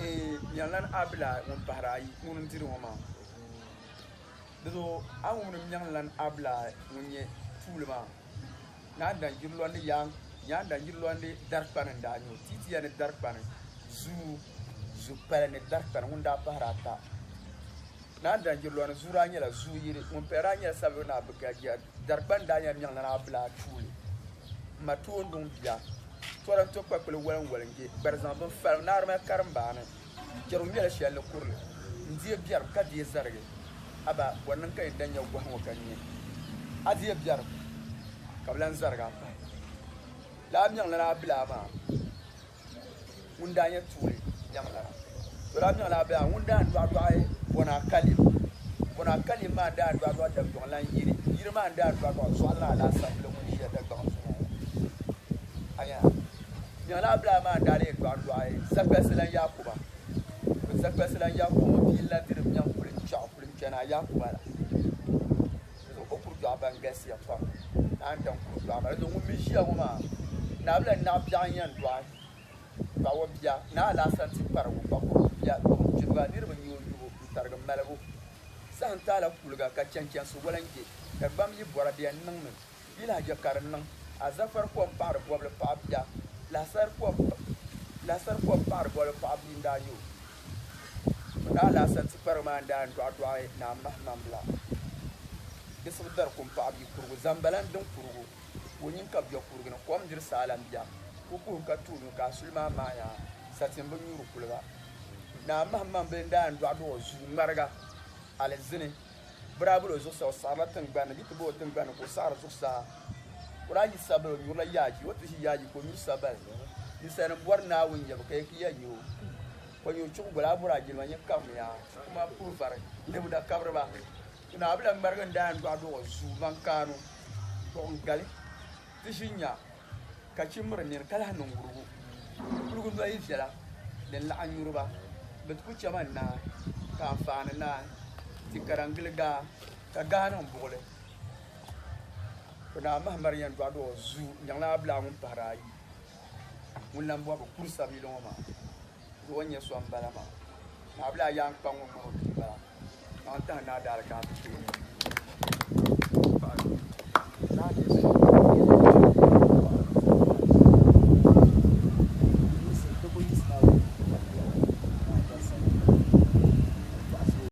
Yalan abla mun parai mun tiri wama do awun yalan abla mun ye tulma na dan jirlo ni yang ya dan jirlo ni darpan ndanyo titi ya ni darpan zu pala ni darpan hunda parata na dan jirlo ni zuranya la zu yiri mun peranya sabu na bugaja darpan danya yalan abla tuli matundum biya toran to kwa kule walan walange par exemple fal nar ma karambane jarum yela shel kurle ndiye biar ka die zarge aba wannan kai dan ya gwan wakanye adiye biar kablan zarga la am yang la bla ma unda ya tuli yang la to la yang la bla unda ndo do ay bona kalim ma da do da do lan yiri ma da do so Allah la sabla mun shi da ba aya nyala bla ma dale do ay zakasilan yakuba zakasilan yakuba bi la dir nyam kulin cha kulin chana yakuba la so ko pour do ban gasi ya fa an dan pour do ba do mi shi ma na bla na bya yan do ay ba wo bya na la santi par wo ba ko bya do ji ba dir ba yo yo targa malabu san tala kulga ka chanchan su walange da bam yi bora biya nan min ila ja karan nan azafar ko par bo bla pa bya la sar ko par bo le pa binda yo na la san ti par ma ndan do ay na mahmam la gisu dar ko pa bi kurgo zambalan dun kurgo wonin ka biya kurgo na ko amdir salam biya ko ka tunu ka sulma ma ya satin bu nyuru kulga na mahmam be ndan do zu marga ale zini brabulo zo sa saratan gban bi to bo tan gban ko sar zo sa kura yi sabal yula yaji wata shi yaji ko mi sabal ni sanan borna wun ya kai ki yayo ko yo chu bura bura jilma nya kam ya kuma pour fare de bu da kabrba ina abla margan dan do zu bankano to ngali tishinya ka chimr ne kala nan gurgu gurgu ba yi fela den la anyurba bet ku chaman na ka fana na tikarangilga ka ganan bole kuna mahmar yan do zu nyangla bla mun parai mun lambo ko kursa bi loma do wanya so ambala ma na bla yang pang mo bala na ta na dal ka